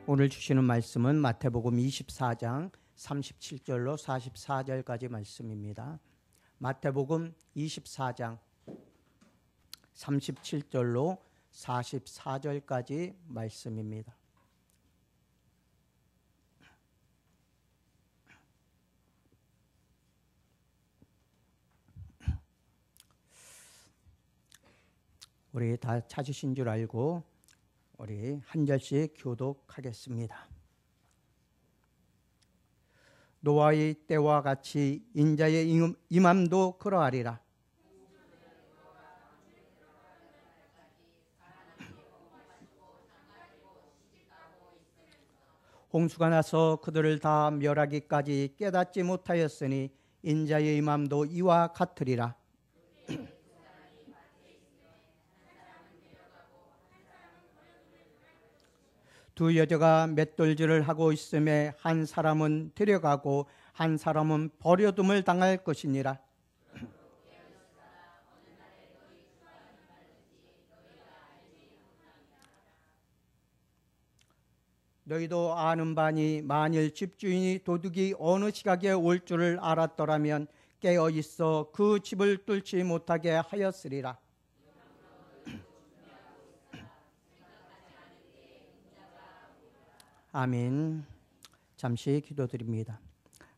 오늘 주시는 말씀은 마태복음 24장 37절로 44절까지 말씀입니다. 마태복음 24장 37절로 44절까지 말씀입니다. 우리 다 찾으신 줄 알고 우리 한 절씩 교독하겠습니다. 노아의 때와 같이 인자의 임함도 그러하리라. 홍수가 나서 그들을 다 멸하기까지 깨닫지 못하였으니 인자의 임함도 이와 같으리라. 두 여자가 맷돌질을 하고 있음에 한 사람은 데려가고 한 사람은 버려둠을 당할 것이니라. 너희도 아는 바니 만일 집주인이 도둑이 어느 시각에 올 줄을 알았더라면 깨어 있어 그 집을 뚫지 못하게 하였으리라. 아멘. 잠시 기도드립니다.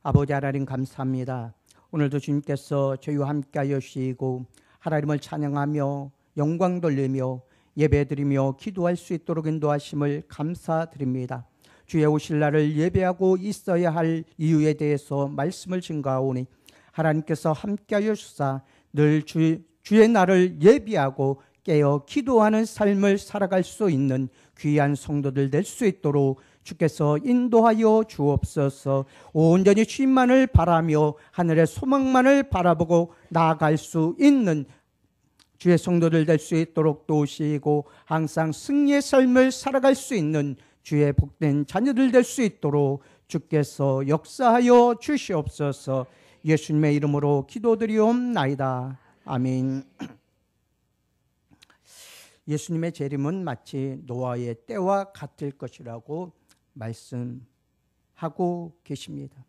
아버지 하나님 감사합니다. 오늘도 주님께서 저희와 함께하여 주시고 하나님을 찬양하며 영광 돌리며 예배드리며 기도할 수 있도록 인도하심을 감사드립니다. 주의 오실 날을 예배하고 있어야 할 이유에 대해서 말씀을 증거하오니 하나님께서 함께하여 주사 늘 주의 날을 예비하고 깨어 기도하는 삶을 살아갈 수 있는 귀한 성도들 될 수 있도록 주께서 인도하여 주옵소서. 온전히 주님만을 바라며 하늘의 소망만을 바라보고 나아갈 수 있는 주의 성도들 될 수 있도록 도우시고 항상 승리의 삶을 살아갈 수 있는 주의 복된 자녀들 될 수 있도록 주께서 역사하여 주시옵소서. 예수님의 이름으로 기도드리옵나이다. 아멘. 예수님의 재림은 마치 노아의 때와 같을 것이라고 말씀하고 계십니다.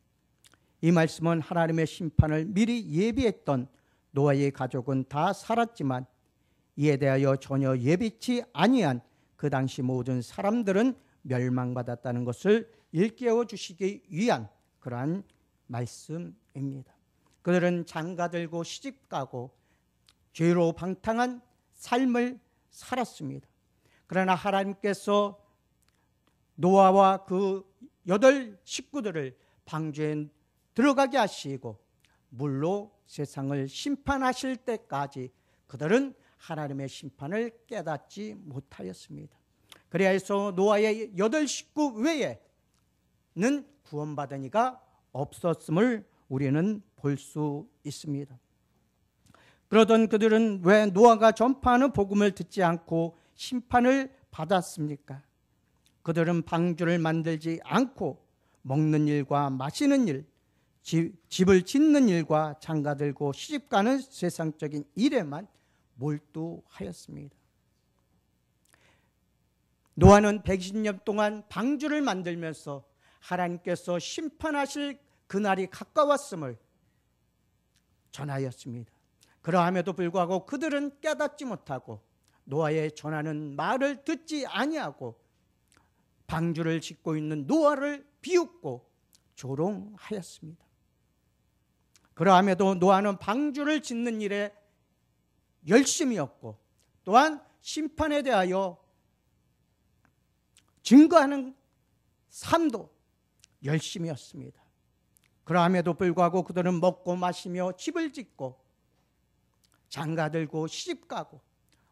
이 말씀은 하나님의 심판을 미리 예비했던 노아의 가족은 다 살았지만 이에 대하여 전혀 예비치 아니한 그 당시 모든 사람들은 멸망받았다는 것을 일깨워 주시기 위한 그러한 말씀입니다. 그들은 장가들고 시집가고 죄로 방탕한 삶을 살았습니다. 그러나 하나님께서 노아와 그 8 식구들을 방주에 들어가게 하시고 물로 세상을 심판하실 때까지 그들은 하나님의 심판을 깨닫지 못하였습니다. 그래서 노아의 8 식구 외에는 구원받은 이가 없었음을 우리는 볼 수 있습니다. 그러던 그들은 왜 노아가 전파하는 복음을 듣지 않고 심판을 받았습니까? 그들은 방주를 만들지 않고 먹는 일과 마시는 일, 집을 짓는 일과 장가들고 시집가는 세상적인 일에만 몰두하였습니다. 노아는 120년 동안 방주를 만들면서 하나님께서 심판하실 그날이 가까웠음을 전하였습니다. 그러함에도 불구하고 그들은 깨닫지 못하고 노아의 전하는 말을 듣지 아니하고 방주를 짓고 있는 노아를 비웃고 조롱하였습니다. 그러함에도 노아는 방주를 짓는 일에 열심이었고 또한 심판에 대하여 증거하는 삶도 열심이었습니다. 그러함에도 불구하고 그들은 먹고 마시며 집을 짓고 장가들고 시집가고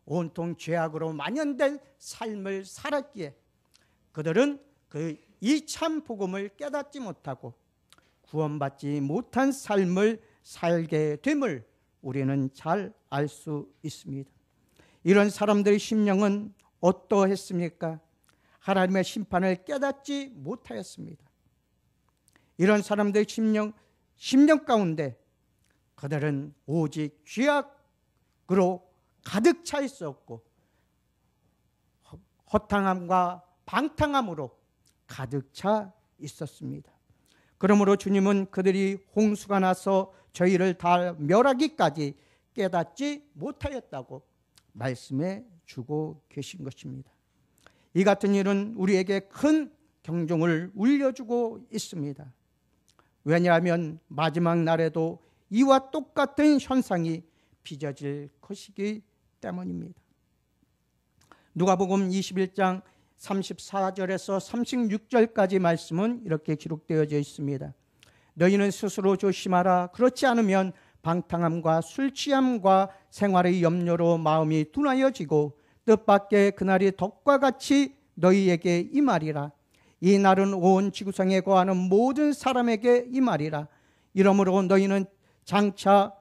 온통 죄악으로 만연된 삶을 살았기에 그들은 이 참 복음을 깨닫지 못하고 구원받지 못한 삶을 살게 됨을 우리는 잘 알 수 있습니다. 이런 사람들의 심령은 어떠했습니까? 하나님의 심판을 깨닫지 못하였습니다. 이런 사람들의 심령 가운데 그들은 오직 죄악으로 가득 차 있었고 허탕함과 방탕함으로 가득 차 있었습니다. 그러므로 주님은 그들이 홍수가 나서 저희를 다 멸하기까지 깨닫지 못하였다고 말씀해 주고 계신 것입니다. 이 같은 일은 우리에게 큰 경종을 울려주고 있습니다. 왜냐하면 마지막 날에도 이와 똑같은 현상이 빚어질 것이기 때문입니다. 누가복음 21장 34절에서 36절까지 말씀은 이렇게 기록되어져 있습니다. 너희는 스스로 조심하라. 그렇지 않으면 방탕함과 술 취함과 생활의 염려로 마음이 둔하여지고 뜻밖의 그날이 덕과 같이 너희에게 임하리라. 이 날은 온 지구상에 거하는 모든 사람에게 임하리라. 이러므로 너희는 장차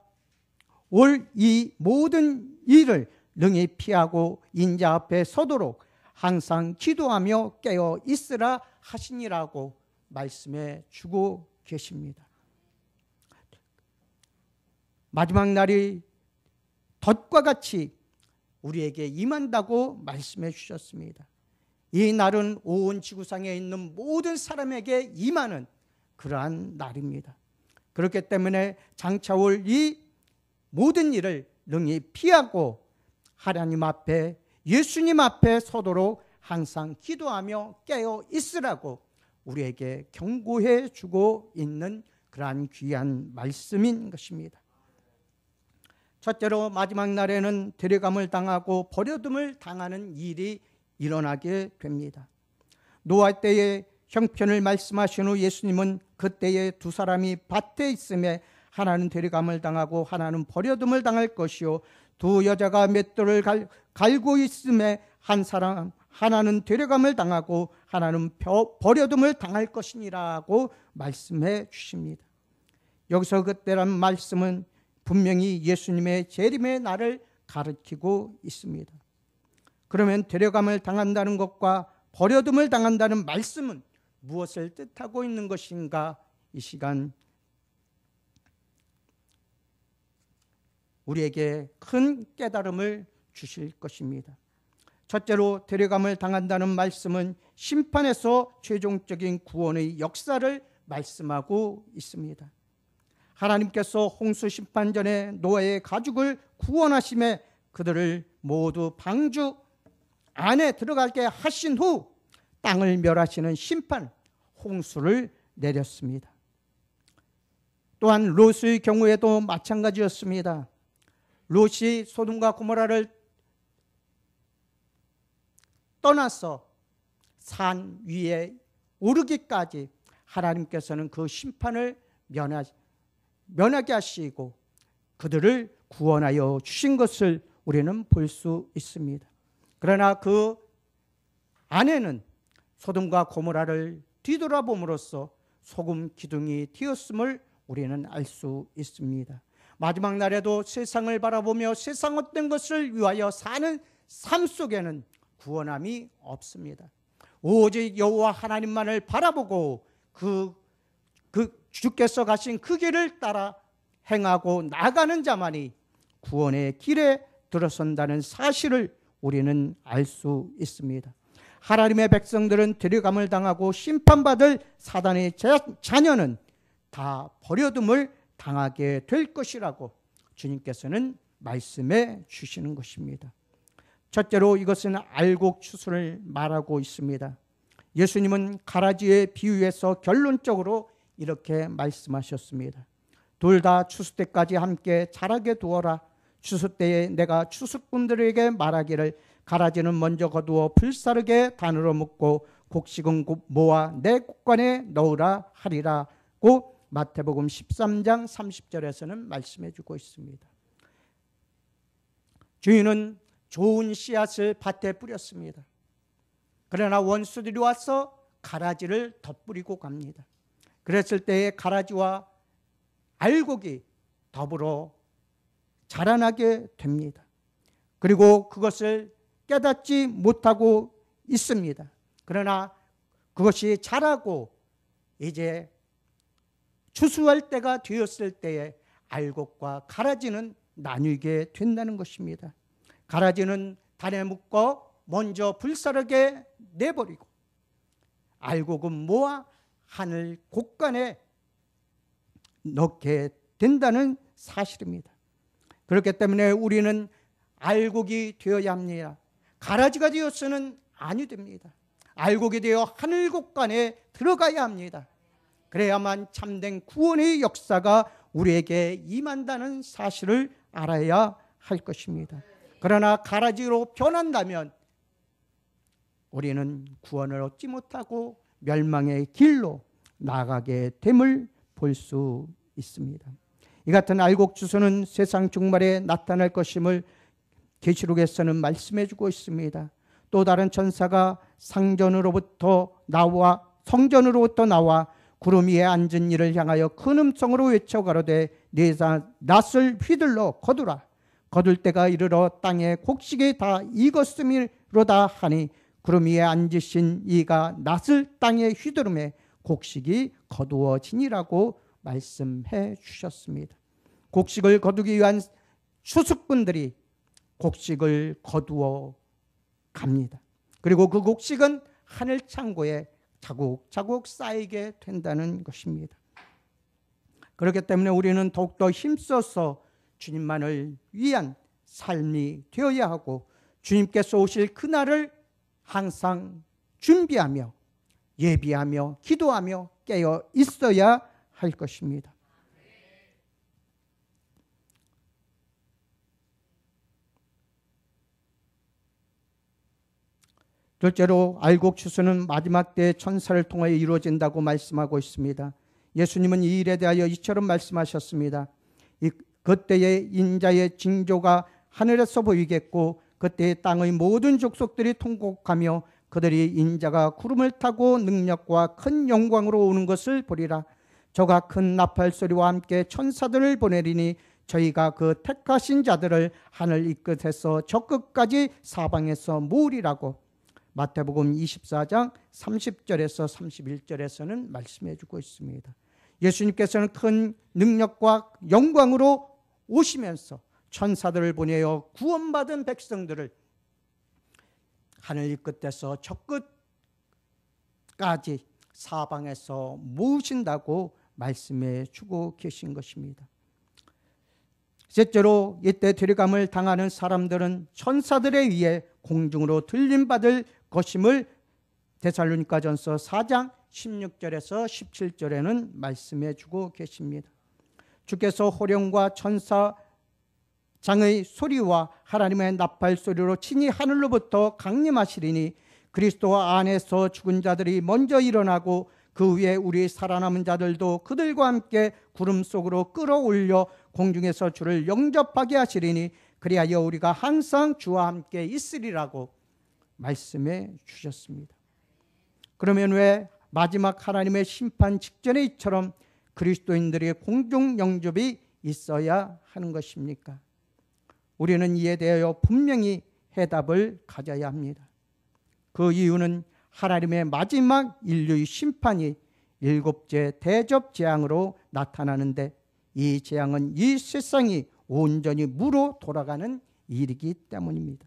올 이 모든 일을 능히 피하고 인자 앞에 서도록 항상 기도하며 깨어 있으라 하시니라고 말씀해 주고 계십니다. 마지막 날이 덫과 같이 우리에게 임한다고 말씀해 주셨습니다. 이 날은 온 지구상에 있는 모든 사람에게 임하는 그러한 날입니다. 그렇기 때문에 장차 올 이 모든 일을 능히 피하고 하나님 앞에, 예수님 앞에 서도록 항상 기도하며 깨어 있으라고 우리에게 경고해 주고 있는 그러한 귀한 말씀인 것입니다. 첫째로 마지막 날에는 데려감을 당하고 버려둠을 당하는 일이 일어나게 됩니다. 노아 때의 형편을 말씀하신 후 예수님은 그때에 두 사람이 밭에 있음에 하나는 데려감을 당하고 하나는 버려둠을 당할 것이요 두 여자가 맷돌을 갈고 있음에 하나는 데려감을 당하고 하나는 버려둠을 당할 것이니라고 말씀해 주십니다. 여기서 그때란 말씀은 분명히 예수님의 재림의 날을 가리키고 있습니다. 그러면 데려감을 당한다는 것과 버려둠을 당한다는 말씀은 무엇을 뜻하고 있는 것인가? 이 시간 우리에게 큰 깨달음을 주실 것입니다. 첫째로 데려감을 당한다는 말씀은 심판에서 최종적인 구원의 역사를 말씀하고 있습니다. 하나님께서 홍수 심판 전에 노아의 가족을 구원하심에 그들을 모두 방주 안에 들어가게 하신 후 땅을 멸하시는 심판, 홍수를 내렸습니다. 또한 롯의 경우에도 마찬가지였습니다. 롯이 소돔과 고모라를 떠나서 산 위에 오르기까지 하나님께서는 그 심판을 면하게 하시고 그들을 구원하여 주신 것을 우리는 볼 수 있습니다. 그러나 그 안에는 소돔과 고모라를 뒤돌아봄으로써 소금 기둥이 튀었음을 우리는 알 수 있습니다. 마지막 날에도 세상을 바라보며 세상 어떤 것을 위하여 사는 삶 속에는 구원함이 없습니다. 오직 여호와 하나님만을 바라보고 그 주께서 가신 그 길을 따라 행하고 나가는 자만이 구원의 길에 들어선다는 사실을 우리는 알 수 있습니다. 하나님의 백성들은 데려감을 당하고 심판받을 사단의 자녀는 다 버려둠을 당하게 될 것이라고 주님께서는 말씀해 주시는 것입니다. 첫째로 이것은 알곡추수를 말하고 있습니다. 예수님은 가라지에 비유해서 결론적으로 이렇게 말씀하셨습니다. 둘 다 추수 때까지 함께 자라게 두어라. 추수 때에 내가 추수꾼들에게 말하기를 가라지는 먼저 거두어 불사르게 단으로 묶고 곡식은 모아 내 곡간에 넣으라 하리라고 마태복음 13장 30절에서는 말씀해 주고 있습니다. 주인은 좋은 씨앗을 밭에 뿌렸습니다. 그러나 원수들이 와서 가라지를 덧뿌리고 갑니다. 그랬을 때에 가라지와 알곡이 더불어 자라나게 됩니다. 그리고 그것을 깨닫지 못하고 있습니다. 그러나 그것이 자라고 이제 추수할 때가 되었을 때에 알곡과 가라지는 나뉘게 된다는 것입니다. 가라지는 단에 묶어 먼저 불사르게 내버리고 알곡은 모아 하늘 곳간에 넣게 된다는 사실입니다. 그렇기 때문에 우리는 알곡이 되어야 합니다. 가라지가 되어서는 아니 됩니다. 알곡이 되어 하늘 곳간에 들어가야 합니다. 그래야만 참된 구원의 역사가 우리에게 임한다는 사실을 알아야 할 것입니다. 그러나 가라지로 변한다면 우리는 구원을 얻지 못하고 멸망의 길로 나가게 됨을 볼 수 있습니다. 이 같은 알곡 주소는 세상 종말에 나타날 것임을 계시록에서는 말씀해 주고 있습니다. 또 다른 천사가 성전으로부터 나와 구름 위에 앉은 이를 향하여 큰 음성으로 외쳐 가로되 네 낫을 휘둘러 거두라. 거둘 때가 이르러 땅에 곡식이 다 익었음이로다 하니 구름 위에 앉으신 이가 낫을 땅에 휘두르매 곡식이 거두어지니라고 말씀해 주셨습니다. 곡식을 거두기 위한 추수꾼들이 곡식을 거두어 갑니다. 그리고 그 곡식은 하늘 창고에 차곡차곡 쌓이게 된다는 것입니다. 그렇기 때문에 우리는 더욱더 힘써서 주님만을 위한 삶이 되어야 하고 주님께서 오실 그날을 항상 준비하며 예비하며 기도하며 깨어 있어야 할 것입니다. 둘째로 알곡 추수는 마지막 때 천사를 통하여 이루어진다고 말씀하고 있습니다. 예수님은 이 일에 대하여 이처럼 말씀하셨습니다. 그때의 인자의 징조가 하늘에서 보이겠고 그때 땅의 모든 족속들이 통곡하며 그들이 인자가 구름을 타고 능력과 큰 영광으로 오는 것을 보리라. 저가 큰 나팔 소리와 함께 천사들을 보내리니 저희가 그 택하신 자들을 하늘 이 끝에서 저 끝까지 사방에서 모으리라고 마태복음 24장 30절에서 31절에서는 말씀해 주고 있습니다. 예수님께서는 큰 능력과 영광으로 오시면서 천사들을 보내어 구원받은 백성들을 하늘 이 끝에서 저 끝까지 사방에서 모으신다고 말씀해 주고 계신 것입니다. 셋째로 이때 들여감을 당하는 사람들은 천사들에 의해 공중으로 들림받을 것임을 데살로니가전서 4장 16절에서 17절에는 말씀해 주고 계십니다. 주께서 호령과 천사장의 소리와 하나님의 나팔 소리로 친히 하늘로부터 강림하시리니 그리스도 안에서 죽은 자들이 먼저 일어나고 그 위에 우리 살아남은 자들도 그들과 함께 구름 속으로 끌어올려 공중에서 주를 영접하게 하시리니 그리하여 우리가 항상 주와 함께 있으리라고 말씀해 주셨습니다. 그러면 왜 마지막 하나님의 심판 직전에 이처럼 그리스도인들의 공중 영접이 있어야 하는 것입니까? 우리는 이에 대하여 분명히 해답을 가져야 합니다. 그 이유는 하나님의 마지막 인류의 심판이 일곱째 대접 재앙으로 나타나는데 이 재앙은 이 세상이 온전히 무로 돌아가는 일이기 때문입니다.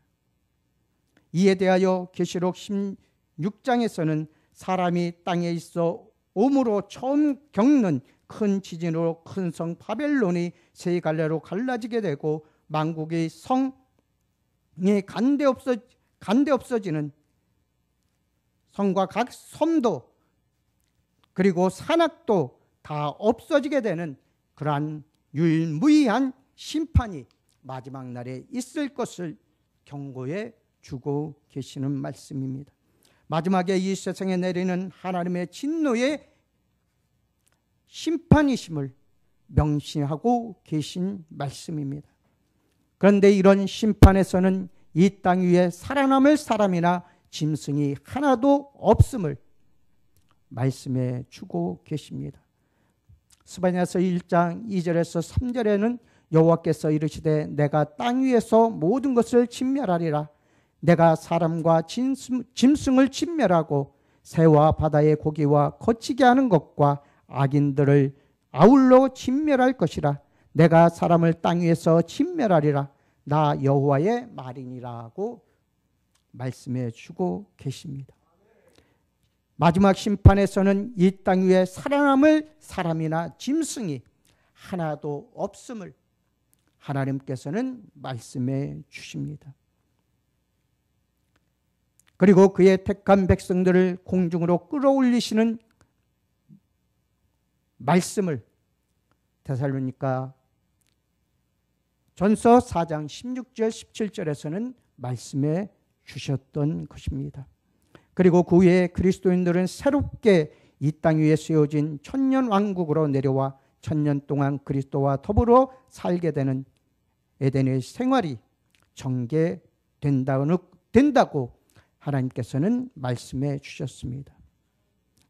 이에 대하여 계시록 16장에서는 사람이 땅에 있어 오므로 처음 겪는 큰 지진으로 큰 성 바벨론이 세 갈래로 갈라지게 되고 만국의 성이 간데 없어지는 성과 각 섬도 그리고 산악도 다 없어지게 되는 그러한 유일무이한 심판이 마지막 날에 있을 것을 경고해 주고 계시는 말씀입니다. 마지막에 이 세상에 내리는 하나님의 진노의 심판이심을 명시하고 계신 말씀입니다. 그런데 이런 심판에서는 이 땅 위에 살아남을 사람이나 짐승이 하나도 없음을 말씀해 주고 계십니다. 스바냐서 1장 2절에서 3절에는 여호와께서 이르시되 내가 땅 위에서 모든 것을 진멸하리라. 내가 사람과 짐승을 진멸하고 새와 바다의 고기와 거치게 하는 것과 악인들을 아울러 진멸할 것이라. 내가 사람을 땅 위에서 진멸하리라. 나 여호와의 말이니라고 말씀해 주고 계십니다. 마지막 심판에서는 이 땅 위에 살아남을 사람이나 짐승이 하나도 없음을 하나님께서는 말씀해 주십니다. 그리고 그의 택한 백성들을 공중으로 끌어올리시는 말씀을 데살로니가 전서 4장 16절 17절에서는 말씀해 주셨던 것입니다. 그리고 그 후에 그리스도인들은 새롭게 이 땅 위에 세워진 천년 왕국으로 내려와 천년 동안 그리스도와 더불어 살게 되는 에덴의 생활이 전개된다고 하나님께서는 말씀해 주셨습니다.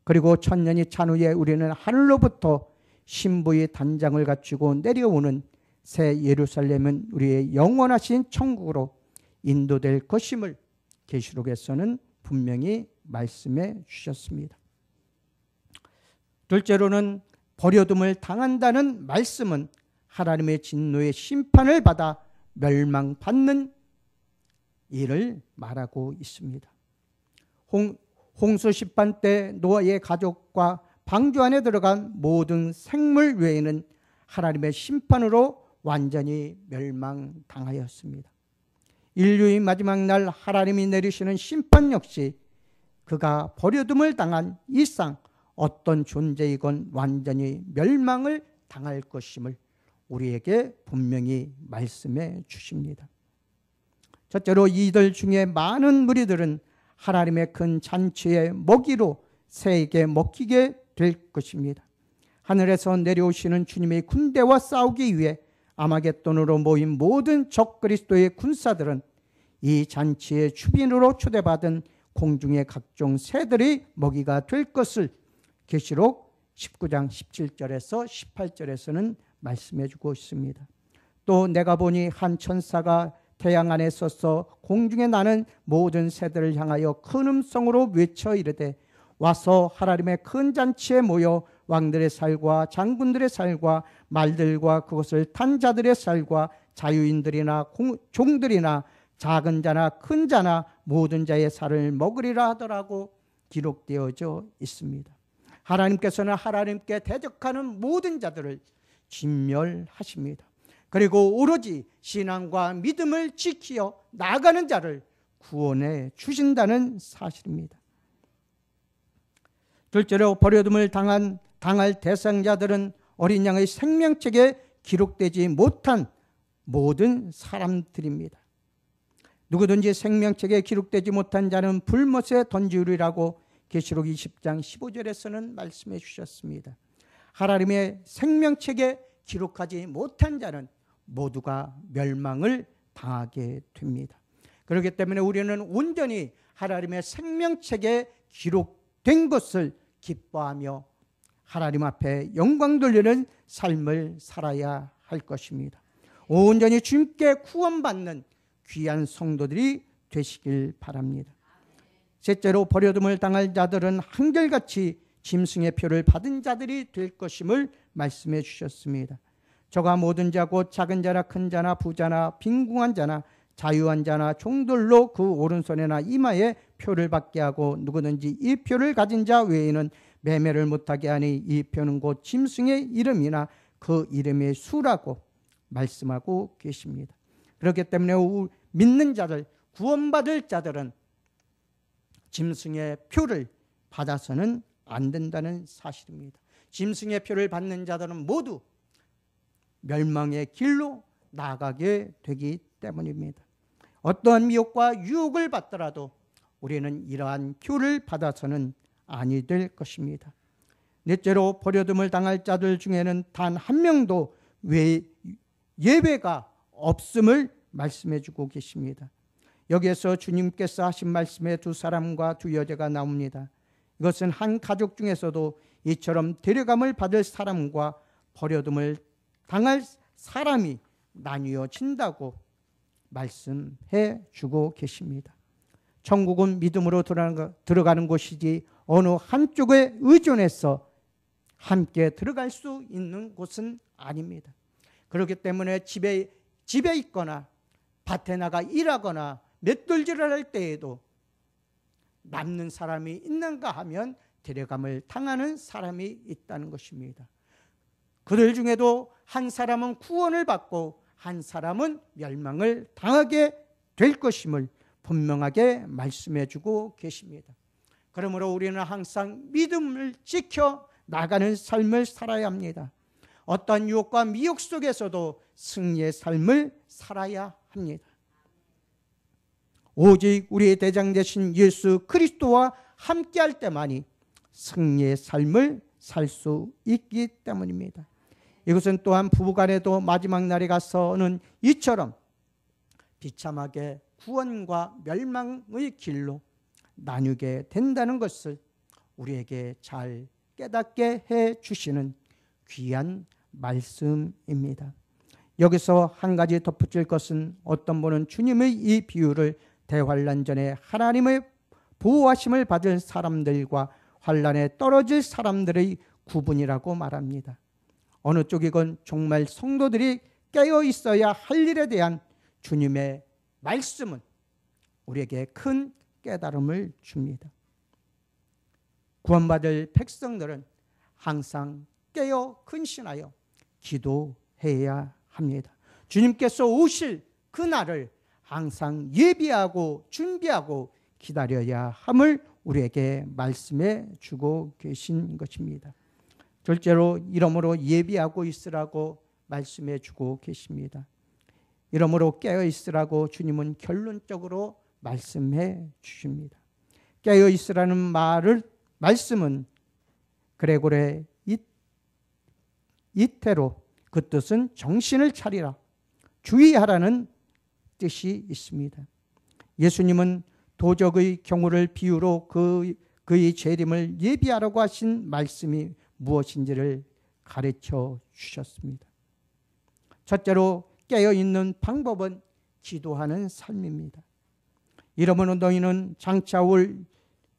그리고 천년이 찬 후에 우리는 하늘로부터 신부의 단장을 갖추고 내려오는 새 예루살렘은 우리의 영원하신 천국으로 인도될 것임을 계시록에서는 분명히 말씀해 주셨습니다. 둘째로는 버려둠을 당한다는 말씀은 하나님의 진노의 심판을 받아 멸망받는 일을 말하고 있습니다. 홍수 심판 때 노아의 가족과 방주 안에 들어간 모든 생물 외에는 하나님의 심판으로 완전히 멸망당하였습니다. 인류의 마지막 날 하나님이 내리시는 심판 역시 그가 버려둠을 당한 이상 어떤 존재이건 완전히 멸망을 당할 것임을 우리에게 분명히 말씀해 주십니다. 첫째로 이들 중에 많은 무리들은 하나님의 큰 잔치의 먹이로 새에게 먹히게 될 것입니다. 하늘에서 내려오시는 주님의 군대와 싸우기 위해 아마겟돈으로 모인 모든 적 그리스도의 군사들은 이 잔치의 주빈으로 초대받은 공중의 각종 새들의 먹이가 될 것을 계시록 19장 17절에서 18절에서는 말씀해 주고 있습니다. 또 내가 보니 한 천사가 태양 안에 서서 공중에 나는 모든 새들을 향하여 큰 음성으로 외쳐 이르되 와서 하나님의 큰 잔치에 모여 왕들의 살과 장군들의 살과 말들과 그것을 탄 자들의 살과 자유인들이나 종들이나 작은 자나 큰 자나 모든 자의 살을 먹으리라 하더라고 기록되어져 있습니다. 하나님께서는 하나님께 대적하는 모든 자들을 진멸하십니다. 그리고 오로지 신앙과 믿음을 지키어 나아가는 자를 구원해 주신다는 사실입니다. 둘째로 버려둠을 당할 대상자들은 어린 양의 생명책에 기록되지 못한 모든 사람들입니다. 누구든지 생명책에 기록되지 못한 자는 불못에 던지우리라고 계시록 20장 15절에서는 말씀해 주셨습니다. 하나님의 생명책에 기록하지 못한 자는 모두가 멸망을 당하게 됩니다. 그렇기 때문에 우리는 온전히 하나님의 생명책에 기록된 것을 기뻐하며 하나님 앞에 영광 돌리는 삶을 살아야 할 것입니다. 온전히 주님께 구원받는 귀한 성도들이 되시길 바랍니다. 셋째로 버려둠을 당할 자들은 한결같이 짐승의 표를 받은 자들이 될 것임을 말씀해 주셨습니다. 저가 모든 자 곧 작은 자나 큰 자나 부자나 빈궁한 자나 자유한 자나 종들로 그 오른손이나 이마에 표를 받게 하고 누구든지 이 표를 가진 자 외에는 매매를 못하게 하니 이 표는 곧 짐승의 이름이나 그 이름의 수라고 말씀하고 계십니다. 그렇기 때문에 믿는 자들, 구원받을 자들은 짐승의 표를 받아서는 안 된다는 사실입니다. 짐승의 표를 받는 자들은 모두 멸망의 길로 나아가게 되기 때문입니다. 어떠한 미혹과 유혹을 받더라도 우리는 이러한 표를 받아서는 아니 될 것입니다. 넷째로 버려둠을 당할 자들 중에는 단 한 명도 예외가 없음을 말씀해 주고 계십니다. 여기에서 주님께서 하신 말씀에 두 사람과 두 여자가 나옵니다. 이것은 한 가족 중에서도 이처럼 데려감을 받을 사람과 버려둠을 당할 사람이 나뉘어진다고 말씀해 주고 계십니다. 천국은 믿음으로 들어가는 곳이지 어느 한쪽에 의존해서 함께 들어갈 수 있는 곳은 아닙니다. 그렇기 때문에 집에 있거나 밭에 나가 일하거나 맷돌질을 할 때에도 남는 사람이 있는가 하면 데려감을 당하는 사람이 있다는 것입니다. 그들 중에도 한 사람은 구원을 받고 한 사람은 멸망을 당하게 될 것임을 분명하게 말씀해 주고 계십니다. 그러므로 우리는 항상 믿음을 지켜 나가는 삶을 살아야 합니다. 어떤 유혹과 미혹 속에서도 승리의 삶을 살아야 합니다. 오직 우리의 대장 되신 예수 그리스도와 함께할 때만이 승리의 삶을 살 수 있기 때문입니다. 이것은 또한 부부간에도 마지막 날에 가서는 이처럼 비참하게 구원과 멸망의 길로 나뉘게 된다는 것을 우리에게 잘 깨닫게 해 주시는 귀한 말씀입니다. 여기서 한 가지 덧붙일 것은 어떤 분은 주님의 이 비유를 대환란 전에 하나님의 보호하심을 받을 사람들과 환란에 떨어질 사람들의 구분이라고 말합니다. 어느 쪽이건 정말 성도들이 깨어 있어야 할 일에 대한 주님의 말씀은 우리에게 큰 깨달음을 줍니다. 구원받을 백성들은 항상 깨어 근신하여 기도해야 합니다. 주님께서 오실 그날을 항상 예비하고 준비하고 기다려야 함을 우리에게 말씀해 주고 계신 것입니다. 둘째로 이러므로 예비하고 있으라고 말씀해 주고 계십니다. 이러므로 깨어 있으라고 주님은 결론적으로 말씀해 주십니다. 깨어 있으라는 말씀은 그레고레 이테로, 그 뜻은 정신을 차리라, 주의하라는 뜻이 있습니다. 예수님은 도적의 경우를 비유로 그의 재림을 예비하라고 하신 말씀이 무엇인지를 가르쳐 주셨습니다. 첫째로 깨어있는 방법은 기도하는 삶입니다. 이러므로 너희는 장차 올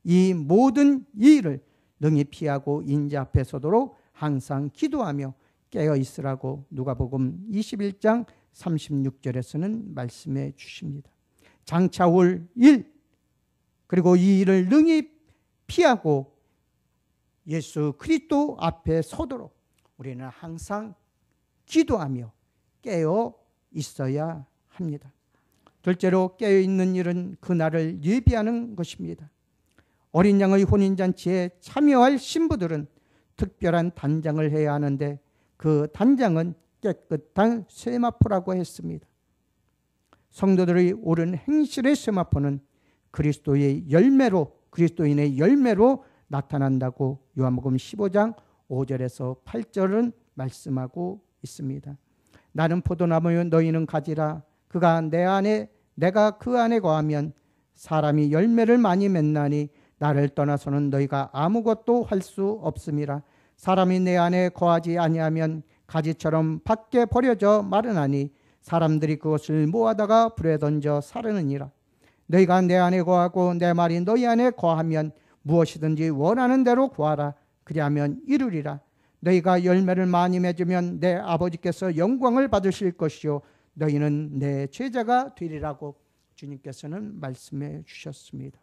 이 모든 일을 능히 피하고 인자 앞에 서도록 항상 기도하며 깨어있으라고 누가복음 21장 36절에서는 말씀해 주십니다. 장차 올 일, 그리고 이 일을 능히 피하고 예수 그리스도 앞에 서도록 우리는 항상 기도하며 깨어 있어야 합니다. 둘째로 깨어 있는 일은 그날을 예비하는 것입니다. 어린 양의 혼인잔치에 참여할 신부들은 특별한 단장을 해야 하는데 그 단장은 깨끗한 세마포라고 했습니다. 성도들의 옳은 행실의 세마포는 그리스도인의 열매로 나타난다고 요한복음 15장 5절에서 8절은 말씀하고 있습니다. 나는 포도나무요 너희는 가지라. 그가 내 안에 내가 그 안에 거하면 사람이 열매를 많이 맺나니 나를 떠나서는 너희가 아무것도 할 수 없음이라. 사람이 내 안에 거하지 아니하면 가지처럼 밖에 버려져 마르나니 사람들이 그것을 모아다가 불에 던져 사르느니라. 너희가 내 안에 거하고 내 말이 너희 안에 거하면 무엇이든지 원하는 대로 구하라. 그리하면 이루리라. 너희가 열매를 많이 맺으면 내 아버지께서 영광을 받으실 것이요 너희는 내 제자가 되리라고 주님께서는 말씀해 주셨습니다.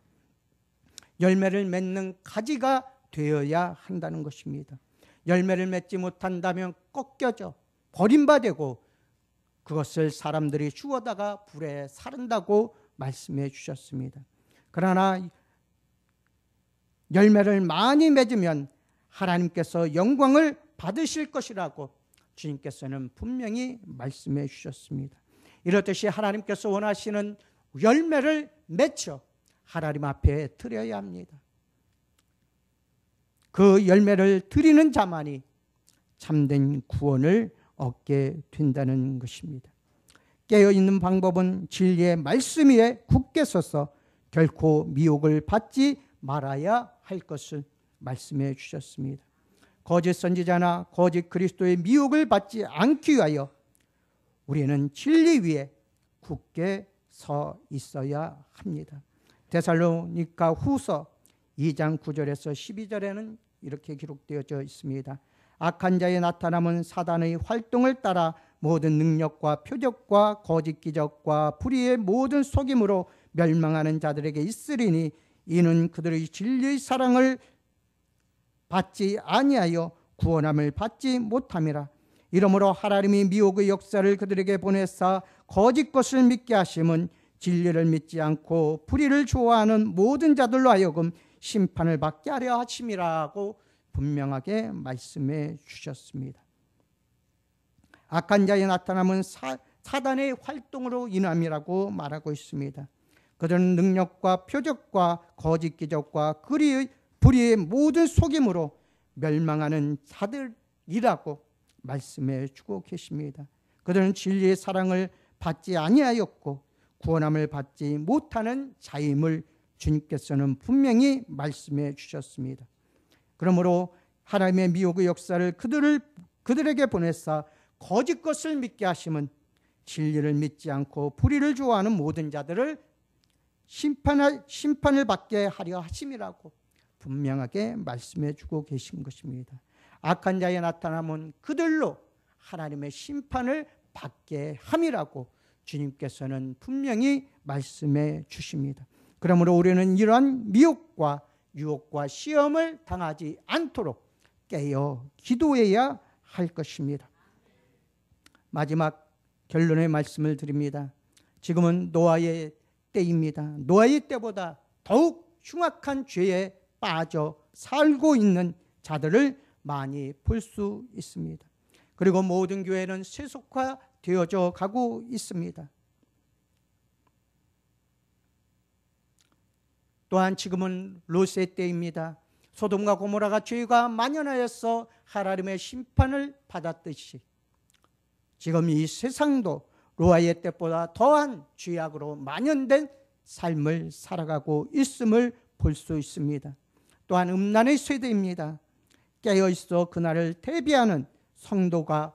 열매를 맺는 가지가 되어야 한다는 것입니다. 열매를 맺지 못한다면 꺾여져 버림받고 그것을 사람들이 주워다가 불에 사른다고 말씀해 주셨습니다. 그러나 열매를 많이 맺으면 하나님께서 영광을 받으실 것이라고 주님께서는 분명히 말씀해 주셨습니다. 이렇듯이 하나님께서 원하시는 열매를 맺혀 하나님 앞에 드려야 합니다. 그 열매를 드리는 자만이 참된 구원을 얻게 된다는 것입니다. 깨어있는 방법은 진리의 말씀 위에 굳게 서서 결코 미혹을 받지 말아야 할 것을 말씀해 주셨습니다. 거짓 선지자나 거짓 그리스도의 미혹을 받지 않기 위하여 우리는 진리 위에 굳게 서 있어야 합니다. 데살로니가 후서 2장 9절에서 12절에는 이렇게 기록되어져 있습니다. 악한 자의 나타남은 사단의 활동을 따라 모든 능력과 표적과 거짓 기적과 불의의 모든 속임으로 멸망하는 자들에게 있으리니 이는 그들의 진리의 사랑을 받지 아니하여 구원함을 받지 못함이라. 이러므로 하나님이 미혹의 역사를 그들에게 보내사 거짓 것을 믿게 하심은 진리를 믿지 않고 불의를 좋아하는 모든 자들로 하여금 심판을 받게 하려 하심이라고 분명하게 말씀해 주셨습니다. 악한 자의 나타남은 사단의 활동으로 인함이라고 말하고 있습니다. 그들은 능력과 표적과 거짓 기적과 불의의 모든 속임으로 멸망하는 자들이라고 말씀해 주고 계십니다. 그들은 진리의 사랑을 받지 아니하였고 구원함을 받지 못하는 자임을 주님께서는 분명히 말씀해 주셨습니다. 그러므로 하나님의 미혹의 역사를 그들에게 보내사 거짓 것을 믿게 하심은 진리를 믿지 않고 불의를 좋아하는 모든 자들을 심판을 받게 하려 하심이라고 분명하게 말씀해 주고 계신 것입니다. 악한 자의 나타남은 그들로 하나님의 심판을 받게 함이라고 주님께서는 분명히 말씀해 주십니다. 그러므로 우리는 이러한 미혹과 유혹과 시험을 당하지 않도록 깨어 기도해야 할 것입니다. 마지막 결론의 말씀을 드립니다. 지금은 노아의 때입니다. 노아의 때보다 더욱 흉악한 죄에 빠져 살고 있는 자들을 많이 볼 수 있습니다. 그리고 모든 교회는 세속화되어져 가고 있습니다. 또한 지금은 롯의 때입니다. 소돔과 고모라가 죄가 만연하여서 하나님의 심판을 받았듯이 지금 이 세상도 노아의 때보다 더한 죄악으로 만연된 삶을 살아가고 있음을 볼 수 있습니다. 또한 음란의 세대입니다. 깨어있어 그날을 대비하는 성도가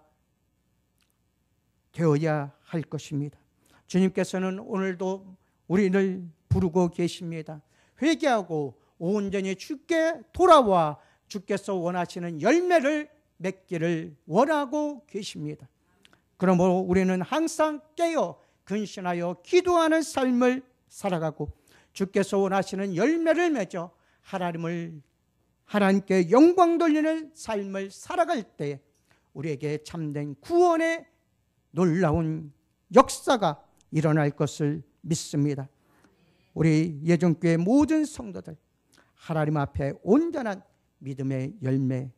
되어야 할 것입니다. 주님께서는 오늘도 우리를 부르고 계십니다. 회개하고 온전히 주께 돌아와 주께서 원하시는 열매를 맺기를 원하고 계십니다. 그러므로 우리는 항상 깨어 근신하여 기도하는 삶을 살아가고 주께서 원하시는 열매를 맺어 하나님께 영광 돌리는 삶을 살아갈 때 우리에게 참된 구원의 놀라운 역사가 일어날 것을 믿습니다. 우리 예정교회 모든 성도들 하나님 앞에 온전한 믿음의 열매,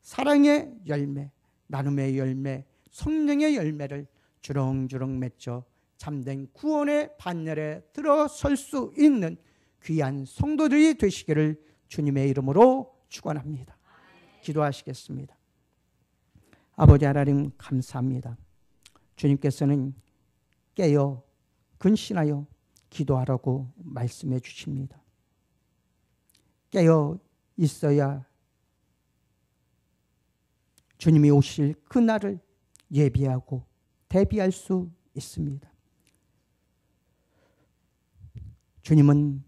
사랑의 열매, 나눔의 열매, 성령의 열매를 주렁주렁 맺어 참된 구원의 반열에 들어설 수 있는 귀한 성도들이 되시기를 주님의 이름으로 축원합니다. 기도하시겠습니다. 아버지 하나님 감사합니다. 주님께서는 깨어 근신하여 기도하라고 말씀해 주십니다. 깨어 있어야 주님이 오실 그날을 예비하고 대비할 수 있습니다. 주님은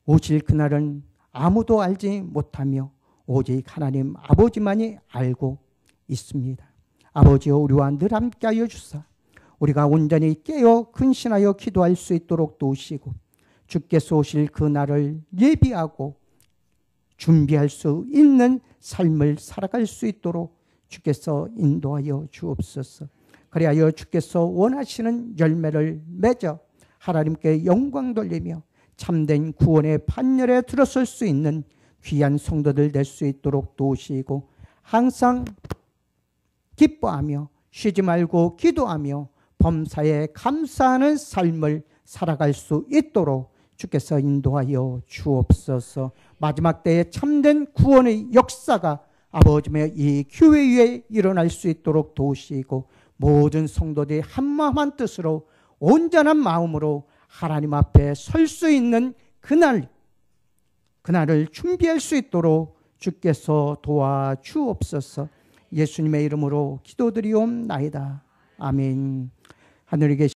오실 그날은 아무도 알지 못하며 오직 하나님 아버지만이 알고 있습니다. 아버지여 우리와 늘 함께하여 주사 우리가 온전히 깨어 근신하여 기도할 수 있도록 도우시고 주께서 오실 그날을 예비하고 준비할 수 있는 삶을 살아갈 수 있도록 주께서 인도하여 주옵소서. 그리하여 주께서 원하시는 열매를 맺어 하나님께 영광 돌리며 참된 구원의 판열에 들어설 수 있는 귀한 성도들 될 수 있도록 도우시고 항상 기뻐하며 쉬지 말고 기도하며 범사에 감사하는 삶을 살아갈 수 있도록 주께서 인도하여 주옵소서. 마지막 때에 참된 구원의 역사가 아버지의 이 교회 위에 일어날 수 있도록 도우시고 모든 성도들이 한마음 한뜻으로 온전한 마음으로 하나님 앞에 설 수 있는 그날을 준비할 수 있도록 주께서 도와주옵소서. 예수님의 이름으로 기도드리옵나이다. 아멘. 하늘에 계신